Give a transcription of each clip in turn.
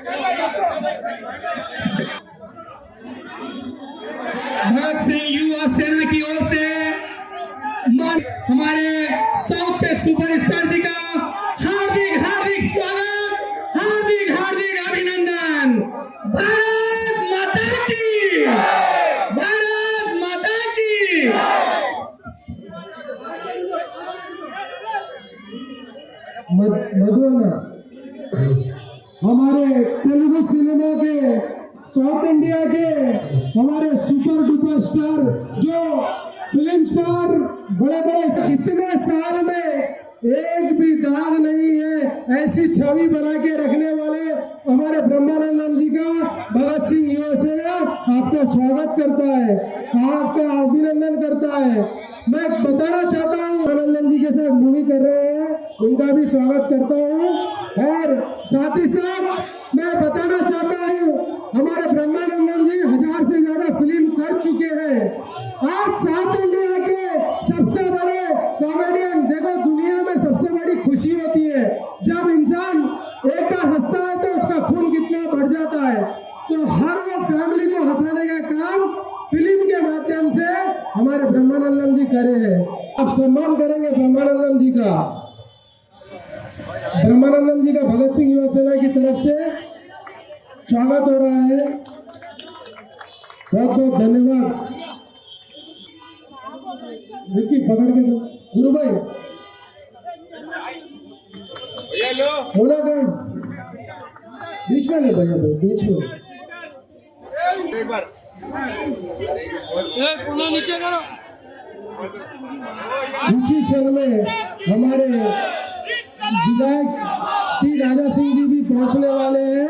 भगत सिंह युवा सेना की ओर से हमारे साउथ के सुपरस्टार जी का हार्दिक हार्दिक स्वागत, हार्दिक हार्दिक अभिनंदन। भारत माता की, भारत माता की। मधुन हमारे तेलुगु सिनेमा के, साउथ इंडिया के हमारे सुपर डुपर स्टार, जो फिल्म स्टार बड़े बड़े, इतने साल में एक भी दाग नहीं है, ऐसी छवि बना के रखने वाले हमारे ब्रह्मानंदन जी का भगत सिंह युवा सेना आपका स्वागत करता है, आपका अभिनंदन करता है। मैं बताना चाहता हूँ आनंदन जी के साथ मूवी कर रहे हैं, उनका भी स्वागत करता हूँ। और साथ ही साथ मैं बताना चाहता हूँ हमारे ब्रह्मानंदन जी 1000 से ज्यादा फिल्म कर चुके हैं। आज साउथ इंडिया के सबसे बड़े कॉमेडियन, देखो दुनिया में सबसे बड़ी खुशी होती है जब इंसान एक बार हंसता है तो उसका खून कितना बढ़ जाता है। तो हर वो फैमिली को हंसाने का काम फिल्म के माध्यम से हमारे ब्रह्मानंदन जी करे हैं। आप सम्मान करेंगे ब्रह्मानंदन जी का। ब्रह्मानंदन जी का भगत सिंह युवा सेना की तरफ से स्वागत हो रहा है। बहुत बहुत धन्यवाद। विक्की पकड़ के दो, गुरु भाई होना कहीं बीच में नहीं भैया, बीच में एक बार नीचे करो। ऊंची क्षण में हमारे विधायक टी राजा सिंह जी भी पहुंचने वाले हैं।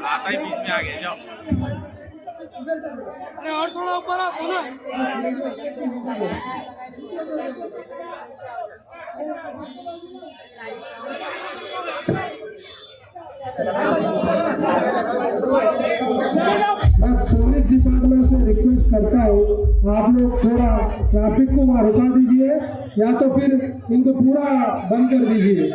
आता ही बीच में आ गए, जाओ। अरे और थोड़ा ऊपर आओ ना। मैं पुलिस डिपार्टमेंट से रिक्वेस्ट करता हूँ, आप लोग थोड़ा ट्रैफिक को वहाँ रुका दीजिए या तो फिर इनको पूरा बंद कर दीजिए।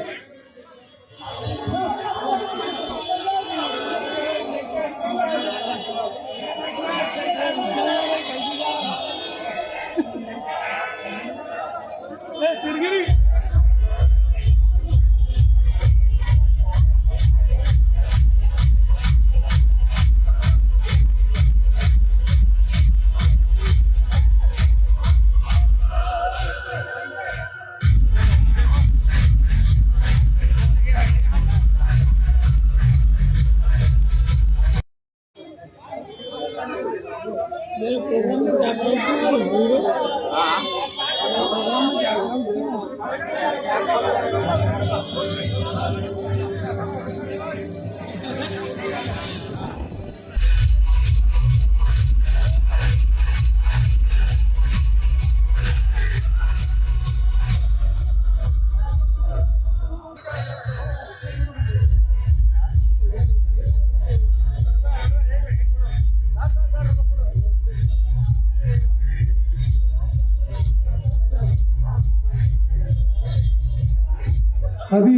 అది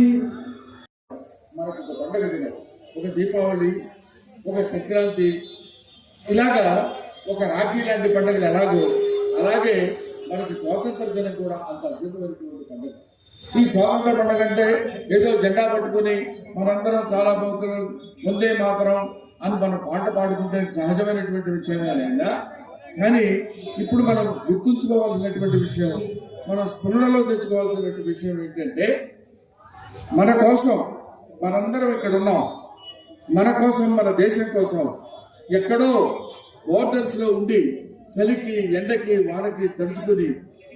మనకు ఒక పండుగ దినం, ఒక దీపావళి, ఒక సంక్రాంతి, ఇలాగా ఒక రాఖీ లాంటి పండుగలు ఎలాగో అలాగే మనకి స్వాతంత్ర దినం కూడా అంత అద్భుతమైనటువంటి పండుగ. ఈ స్వాతంత్ర పండుగ అంటే ఏదో జెండా పట్టుకుని మనందరం చాలా భక్తులు ముందే మాత్రం అని మనం పాట పాడుకుంటే సహజమైనటువంటి విషయమే అయినా కానీ ఇప్పుడు మనం గుర్తుంచుకోవాల్సినటువంటి విషయం, మనం స్ఫురణలో తెచ్చుకోవాల్సినటువంటి విషయం ఏంటంటే మన కోసం మనందరం ఇక్కడ ఉన్నాం, మన కోసం మన దేశం కోసం ఎక్కడో బోర్డర్స్లో ఉండి చలికి ఎండకి వానకి తడుచుకుని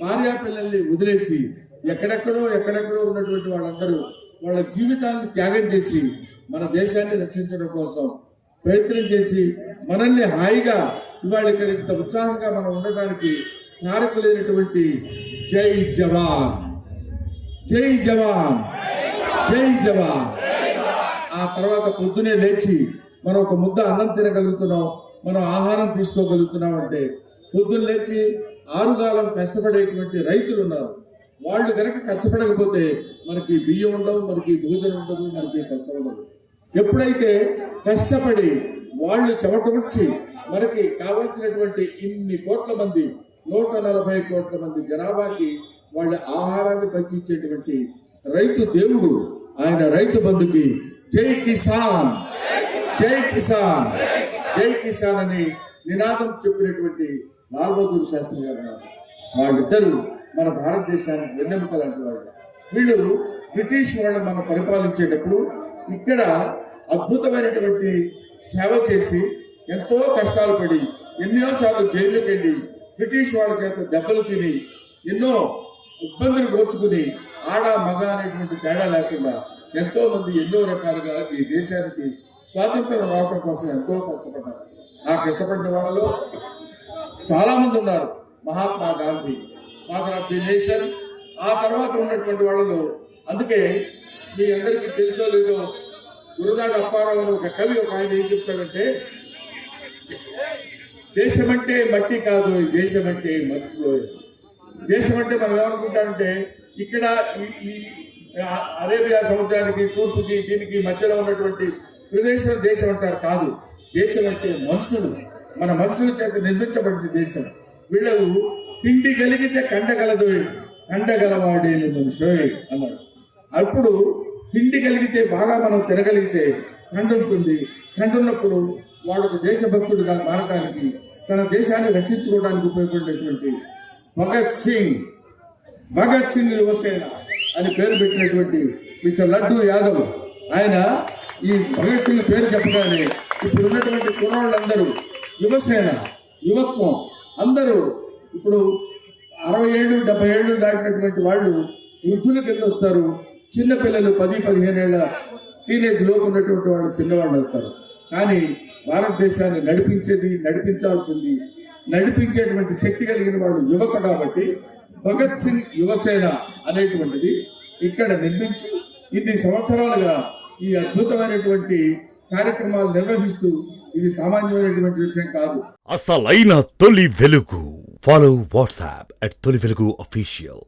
భార్యా పిల్లల్ని వదిలేసి ఎక్కడెక్కడో ఉన్నటువంటి వాళ్ళందరూ వాళ్ళ జీవితాన్ని త్యాగం చేసి మన దేశాన్ని రక్షించడం కోసం ప్రయత్నం చేసి మనల్ని హాయిగా ఇవాళ ఇక్కడ ఇంత ఉత్సాహంగా మనం ఉండడానికి కారకులైనటువంటి జై జవాన్, జై జవాన్, జై జవాన్. ఆ తర్వాత పొద్దునే లేచి మనం ఒక ముద్ద అన్నం తినగలుగుతున్నాం, మనం ఆహారం తీసుకోగలుగుతున్నాం అంటే పొద్దున్న లేచి ఆరుగాలం కష్టపడేటువంటి రైతులు ఉన్నారు. వాళ్ళు కనుక కష్టపడకపోతే మనకి బియ్యం ఉండవు, మనకి భోజనం ఉండదు, మనకి కష్టం ఉండదు. ఎప్పుడైతే కష్టపడి వాళ్ళు చెమటముడ్చి మనకి కావాల్సినటువంటి ఇన్ని కోట్ల మంది 140 కోట్ల మంది జనాభాకి వాళ్ళ ఆహారాన్ని పంచించేటువంటి రైతు దేవుడు, ఆయన రైతు బంధుకి జై కిసాన్, జై కిసాన్, జై కిసాన్ అని నినాదం చెప్పినటువంటి లాల్ బహదూర్ శాస్త్రి గారు ఉన్నారు. వాళ్ళిద్దరూ మన భారతదేశానికి వెన్నెముక లాంటి వాళ్ళు. వీళ్ళు బ్రిటిష్ వాళ్ళు మనం పరిపాలించేటప్పుడు ఇక్కడ అద్భుతమైనటువంటి సేవ చేసి ఎంతో కష్టాలు పడి ఎన్నోసార్లు జైలుకి వెళ్ళి బ్రిటిష్ వాళ్ళ చేత దెబ్బలు తిని ఎన్నో ఇబ్బందులు కోర్చుకుని ఆడ మగ అనేటువంటి తేడా లేకుండా ఎంతో మంది ఎన్నో రకాలుగా ఈ దేశానికి స్వాతంత్రం రావడం కోసం ఎంతో కష్టపడ్డారు. ఆ కష్టపడిన వాళ్ళలో చాలా మంది ఉన్నారు. Mahatma Gandhi, father of the nation. ఆ తర్వాత ఉన్నటువంటి వాళ్ళలో అందుకే మీ అందరికీ తెలుసో లేదో గురజాడ అప్పారావు అని ఒక కవి, ఒక ఆయన ఏం చెప్తాడంటే, దేశం అంటే మట్టి కాదు, ఈ దేశం అంటే మనసులో. దేశం అంటే మనం ఏమనుకుంటామంటే ఇక్కడ ఈ అరేబియా సముద్రానికి తూర్పుకి దీనికి మధ్యలో ఉన్నటువంటి ప్రదేశం దేశం అంటారు. కాదు, దేశం అంటే మనుషులు, మన మనుషుల చేత నిర్మించబడింది దేశం. వీళ్ళు తిండి కలిగితే కండగలదు, కండగలవాడేను మనుషోయ్ అన్నాడు. అప్పుడు తిండి కలిగితే బాగా మనం తినగలిగితే కండ ఉంటుంది. కండ ఉన్నప్పుడు వాడు దేశభక్తుడుగా మారడానికి, తన దేశాన్ని రక్షించుకోవడానికి ఉపయోగపడేటువంటి భగత్ సింగ్ యువసేన అని పేరు పెట్టినటువంటి మిస్టర్ లడ్డూ యాదవ్, ఆయన ఈ భగత్ సింగ్ పేరు చెప్పగానే ఇప్పుడు ఉన్నటువంటి కుర్రాళ్ళందరూ యువసేన, యువత్వం అందరూ ఇప్పుడు 60 ఏళ్ళు 70 ఏళ్ళు దాటినటువంటి వాళ్ళు వృద్ధుల కింద వస్తారు. చిన్నపిల్లలు 10-15 ఏళ్ళ టీనేజ్ లోపు ఉన్నటువంటి వాళ్ళు చిన్నవాళ్ళు అవుతారు. కానీ భారతదేశాన్ని నడిపించాల్సింది, నడిపించేటువంటి శక్తి కలిగిన వాళ్ళు యువత. కాబట్టి భగత్ సింగ్ యువసేన అనేటువంటిది ఇక్కడ నిర్మించి ఇన్ని సంవత్సరాలుగా ఈ అద్భుతమైనటువంటి కార్యక్రమాలు నిర్వహిస్తూ, ఇది సామాన్యమైనటువంటి విషయం కాదు. అసలైన తొలి వెలుగు. ఫాలో వాట్సాప్ @తొలి వెలుగు అఫీషియల్.